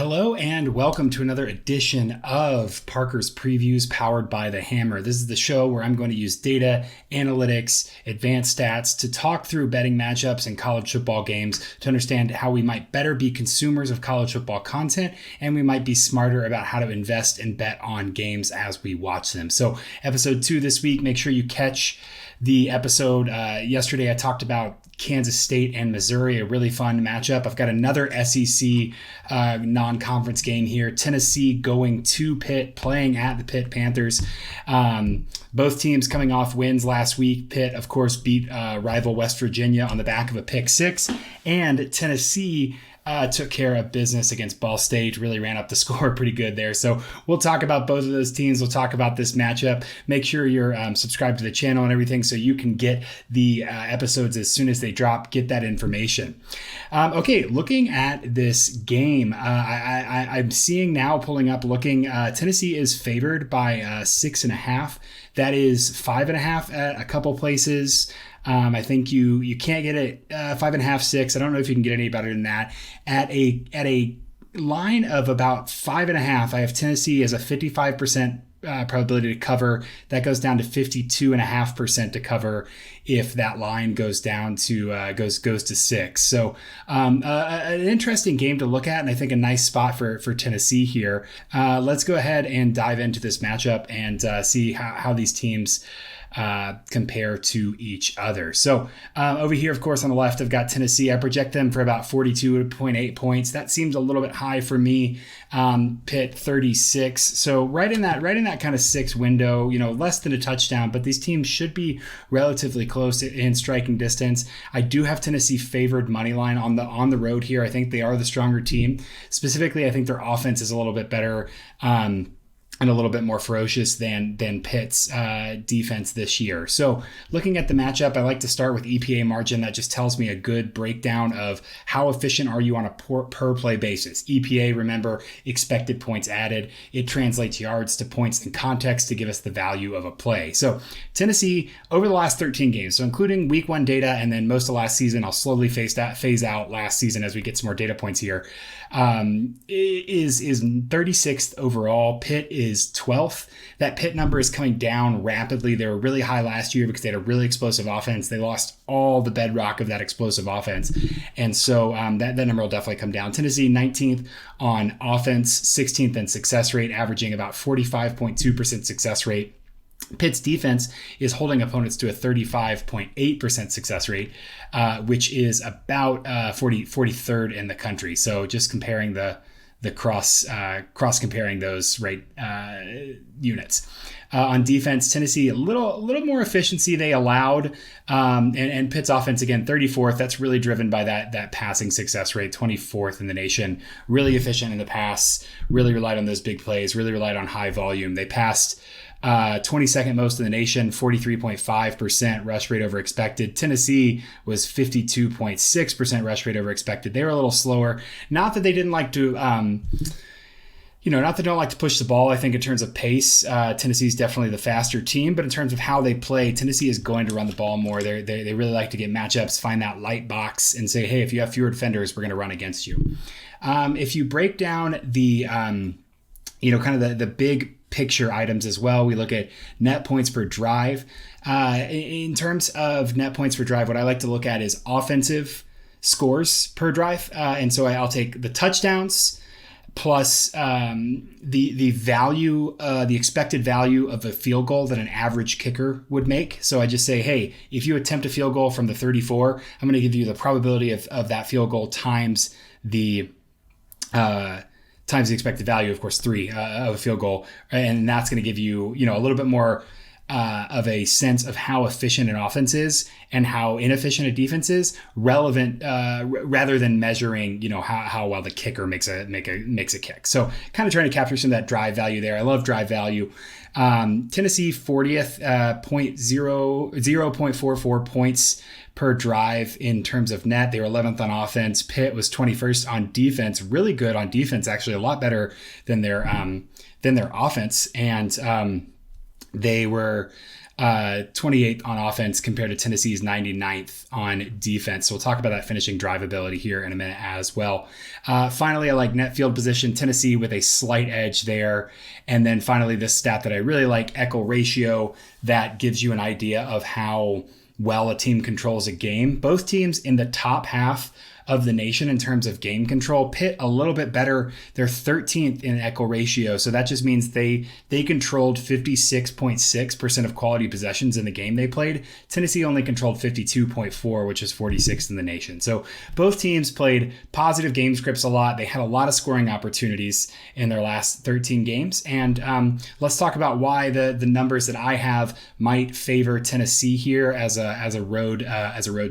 Hello and welcome to another edition of Parker's Previews powered by The Hammer. This is the show where I'm going to use data, analytics, advanced stats to talk through betting matchups in college football games to understand how we might better be consumers of college football content and we might be smarter about how to invest and bet on games as we watch them. So episode 2 this week, make sure you catch the episode. Yesterday I talked about Kansas State and Missouri, a really fun matchup. I've got another SEC non-conference game here. Tennessee going to Pitt, playing at the Pitt Panthers. Both teams coming off wins last week. Pitt, of course, beat rival West Virginia on the back of a pick six, and Tennessee took care of business against Ball State, really ran up the score pretty good there. So we'll talk about both of those teams. We'll talk about this matchup. Make sure you're subscribed to the channel and everything so you can get the episodes as soon as they drop, get that information. Okay, looking at this game, I'm seeing now looking, Tennessee is favored by 6.5. That is 5.5 at a couple places. I think you can't get it 5.5, 6. I don't know if you can get any better than that. At a line of about 5.5, I have Tennessee as a 55% probability to cover. That goes down to 52.5% to cover if that line goes down to goes to 6. So an interesting game to look at, and I think a nice spot for Tennessee here. Let's go ahead and dive into this matchup and see how these teams compare to each other. So over here, of course, on the left, I've got Tennessee. I project them for about 42.8 points. That seems a little bit high for me. Pitt 36. So right in that kind of 6 window, less than a touchdown, but these teams should be relatively close in striking distance. I do have Tennessee favored money line on the road here. I think they are the stronger team. Specifically, I think their offense is a little bit better, and a little bit more ferocious than Pitt's defense this year. So looking at the matchup, I like to start with EPA margin. That just tells me a good breakdown of how efficient are you on a per play basis. EPA, remember, expected points added. It translates yards to points in context to give us the value of a play. So Tennessee, over the last 13 games, so including week 1 data and then most of last season, I'll slowly phase out last season as we get some more data points here, is 36th overall. Pitt is 12th. That Pitt number is coming down rapidly. They were really high last year because they had a really explosive offense. They lost all the bedrock of that explosive offense. And so that number will definitely come down. Tennessee 19th on offense, 16th in success rate, averaging about 45.2% success rate. Pitt's defense is holding opponents to a 35.8% success rate, which is about 43rd in the country. So just comparing the cross comparing those units. On defense, Tennessee a little more efficiency they allowed, and Pitt's offense again 34th. That's really driven by that passing success rate, 24th in the nation. Really efficient in the pass. Really relied on those big plays. Really relied on high volume. They passed 22nd most in the nation, 43.5% rush rate over expected. Tennessee was 52.6% rush rate over expected. They were a little slower. Not that they didn't like to, not that they don't like to push the ball. I think in terms of pace, Tennessee is definitely the faster team. But in terms of how they play, Tennessee is going to run the ball more. They really like to get matchups, find that light box, and say, hey, if you have fewer defenders, we're going to run against you. If you break down the, kind of the big picture items as well. We look at net points per drive. In terms of net points per drive, what I like to look at is offensive scores per drive. And so I'll take the touchdowns plus the value, the expected value of a field goal that an average kicker would make. So I just say, hey, if you attempt a field goal from the 34, I'm going to give you the probability of that field goal times the expected value, of course, 3 of a field goal. And that's going to give you, a little bit more of a sense of how efficient an offense is and how inefficient a defense is, relevant rather than measuring, how well the kicker makes a kick. So kind of trying to capture some of that drive value there. I love drive value. Tennessee 40th, 0.44 points per drive in terms of net. They were 11th on offense. Pitt was 21st on defense. Really good on defense, actually a lot better than their offense. And they were 28th on offense compared to Tennessee's 99th on defense. So we'll talk about that finishing drive ability here in a minute as well. Finally, I like net field position, Tennessee with a slight edge there. And then finally, this stat that I really like, echo ratio, that gives you an idea of how well a team controls a game. Both teams in the top half of the nation in terms of game control. Pitt a little bit better. They're 13th in echo ratio. So that just means they controlled 56.6% of quality possessions in the game they played. Tennessee only controlled 52.4, which is 46th in the nation. So both teams played positive game scripts a lot. They had a lot of scoring opportunities in their last 13 games. And let's talk about why the numbers that I have might favor Tennessee here as a road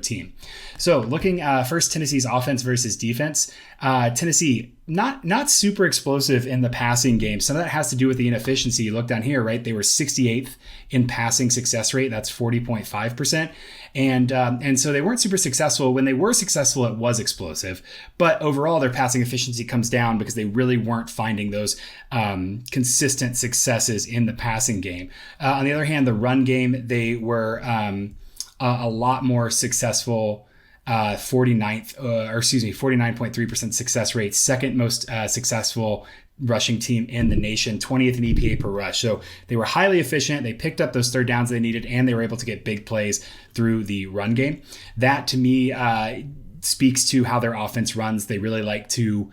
team. So looking first, Tennessee's offense versus defense. Tennessee not super explosive in the passing game. Some of that has to do with the inefficiency. You look down here, right? They were 68th in passing success rate. That's 40.5%. And so they weren't super successful. When they were successful, it was explosive. But overall, their passing efficiency comes down because they really weren't finding those consistent successes in the passing game. On the other hand, the run game, they were a lot more successful. 49.3% success rate, second most successful rushing team in the nation, 20th in EPA per rush. So they were highly efficient. They picked up those third downs they needed, and they were able to get big plays through the run game. That to me speaks to how their offense runs. They really like to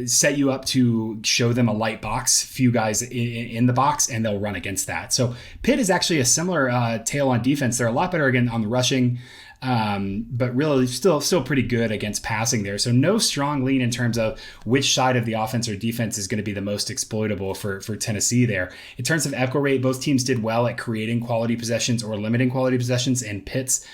set you up to show them a light box, few guys in the box, and they'll run against that. So Pitt is actually a similar tale on defense. They're a lot better again on the rushing, but really still pretty good against passing there. So no strong lean in terms of which side of the offense or defense is going to be the most exploitable for Tennessee there. In terms of echo rate, both teams did well at creating quality possessions or limiting quality possessions in Pitt's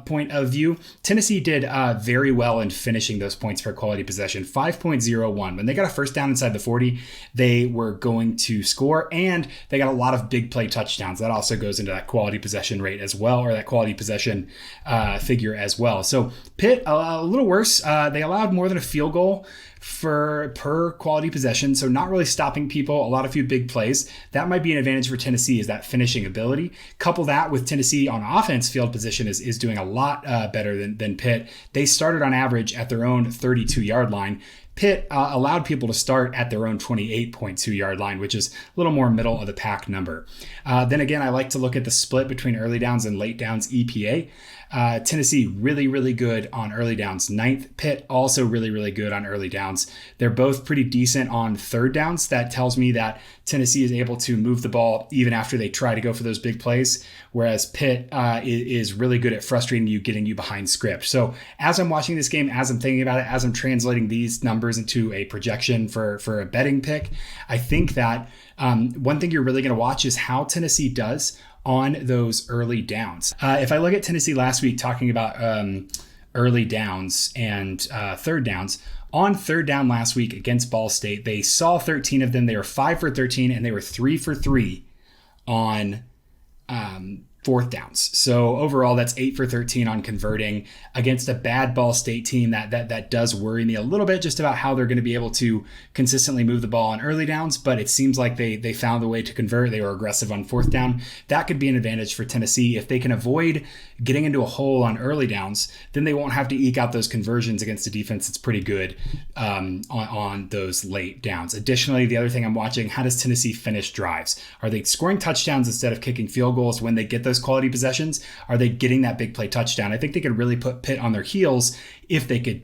point of view. Tennessee did very well in finishing those points per quality possession, 5.01. When they got a first down inside the 40, they were going to score, and they got a lot of big play touchdowns. That also goes into that quality possession rate as well, or that quality possession figure as well. So Pitt, a little worse. They allowed more than a field goal per quality possession, so not really stopping people, a few big plays. That might be an advantage for Tennessee, is that finishing ability. Couple that with Tennessee on offense, field position is doing a lot better than Pitt. They started on average at their own 32-yard line. Pitt allowed people to start at their own 28.2 yard line, which is a little more middle of the pack number. Then again, I like to look at the split between early downs and late downs EPA. Tennessee really, really good on early downs, 9th. Pitt also really, really good on early downs. They're both pretty decent on third downs. That tells me that Tennessee is able to move the ball even after they try to go for those big plays, whereas Pitt is really good at frustrating you, getting you behind script. So as I'm watching this game, as I'm thinking about it, as I'm translating these numbers into a projection for a betting pick, I think that one thing you're really going to watch is how Tennessee does on those early downs. If I look at Tennessee last week talking about early downs and third downs, on third down last week against Ball State, they saw 13 of them. They were 5 for 13, and they were 3 for 3 on fourth downs. So overall, that's 8 for 13 on converting against a bad Ball State team. That does worry me a little bit just about how they're going to be able to consistently move the ball on early downs, but it seems like they found the way to convert. They were aggressive on fourth down. That could be an advantage for Tennessee. If they can avoid getting into a hole on early downs, then they won't have to eke out those conversions against a defense that's pretty good on those late downs. Additionally, the other thing I'm watching, how does Tennessee finish drives? Are they scoring touchdowns instead of kicking field goals when they get those quality possessions? Are they getting that big play touchdown? I think they could really put Pitt on their heels if they could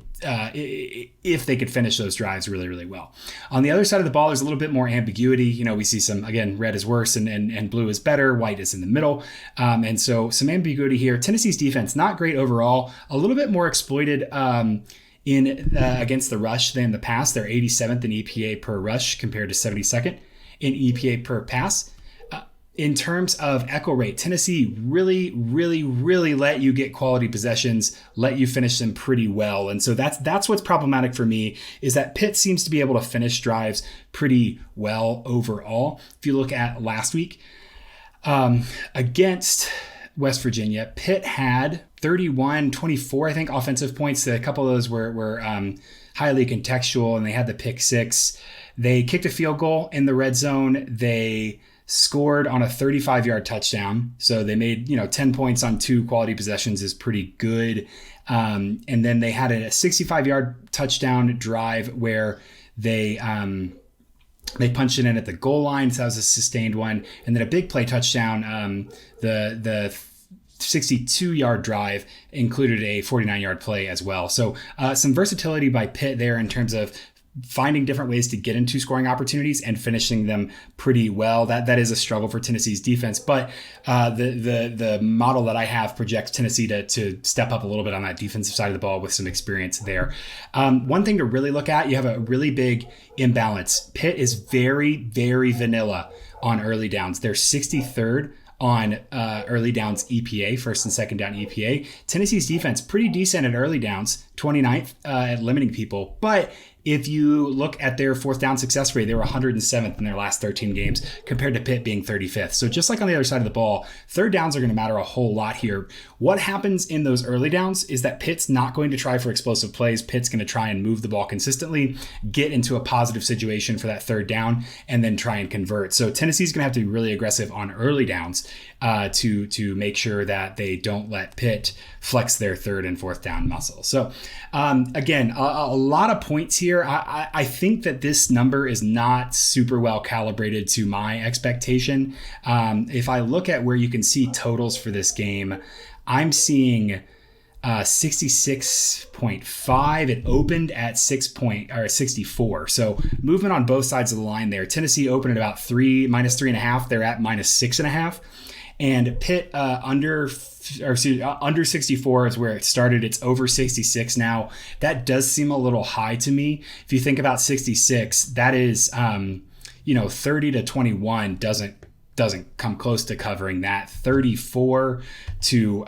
finish those drives really, really well. On the other side of the ball, there's a little bit more ambiguity. We see some, again, red is worse and blue is better. White is in the middle. And so some ambiguity here. Tennessee's defense, not great overall, a little bit more exploited against the rush than the pass. They're 87th in EPA per rush compared to 72nd in EPA per pass. In terms of echo rate, Tennessee really, really, really let you get quality possessions, let you finish them pretty well. And so that's what's problematic for me, is that Pitt seems to be able to finish drives pretty well overall. If you look at last week against West Virginia, Pitt had 31-24, I think, offensive points. A couple of those were highly contextual, and they had the pick six. They kicked a field goal in the red zone. They scored on a 35-yard touchdown. So they made, 10 points on 2 quality possessions is pretty good. And then they had a 65-yard touchdown drive where they punched it in at the goal line. So that was a sustained one. And then a big play touchdown. The 62-yard drive included a 49-yard play as well. So some versatility by Pitt there in terms of finding different ways to get into scoring opportunities and finishing them pretty well. That is a struggle for Tennessee's defense, but the model that I have projects Tennessee to step up a little bit on that defensive side of the ball with some experience there. One thing to really look at, you have a really big imbalance. Pitt is very, very vanilla on early downs. They're 63rd on early downs EPA, first and second down EPA. Tennessee's defense, pretty decent at early downs, 29th at limiting people. But if you look at their fourth down success rate, they were 107th in their last 13 games compared to Pitt being 35th. So just like on the other side of the ball, third downs are going to matter a whole lot here. What happens in those early downs is that Pitt's not going to try for explosive plays. Pitt's going to try and move the ball consistently, get into a positive situation for that third down, and then try and convert. So Tennessee's going to have to be really aggressive on early downs to make sure that they don't let Pitt flex their third and fourth down muscle. So again, a lot of points here. I think that this number is not super well calibrated to my expectation. If I look at where you can see totals for this game, I'm seeing 66.5. It opened at 64. So movement on both sides of the line there. Tennessee opened at about -3.5. They're at -6.5. And Pitt under 64 is where it started. It's over 66 now. That does seem a little high to me. If you think about 66, that is 30 to 21 doesn't come close to covering that. 34 to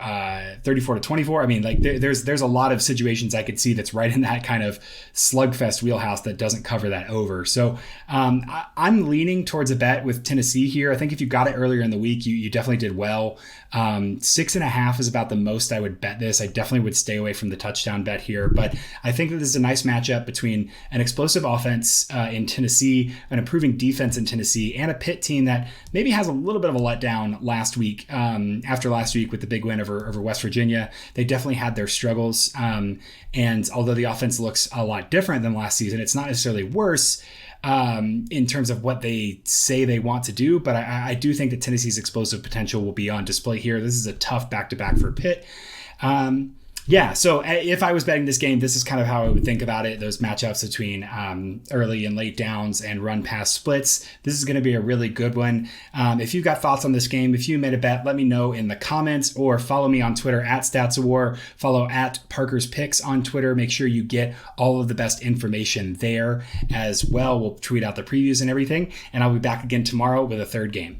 24. I mean, like there's a lot of situations I could see that's right in that kind of slugfest wheelhouse that doesn't cover that over. So I'm leaning towards a bet with Tennessee here. I think if you got it earlier in the week, you definitely did well. 6.5 is about the most I would bet this. I definitely would stay away from the touchdown bet here, but I think that this is a nice matchup between an explosive offense in Tennessee, an improving defense in Tennessee, and a Pitt team that maybe has a little bit of a letdown last week. After last week with the big win over West Virginia, they definitely had their struggles. And although the offense looks a lot different than last season, it's not necessarily worse in terms of what they say they want to do. But I do think that Tennessee's explosive potential will be on display here. This is a tough back-to-back for Pitt. So if I was betting this game, this is kind of how I would think about it. Those matchups between early and late downs and run pass splits. This is going to be a really good one. If you've got thoughts on this game, if you made a bet, let me know in the comments or follow me on Twitter at StatsAwar. Follow at Parker's Picks on Twitter. Make sure you get all of the best information there as well. We'll tweet out the previews and everything. And I'll be back again tomorrow with a third game.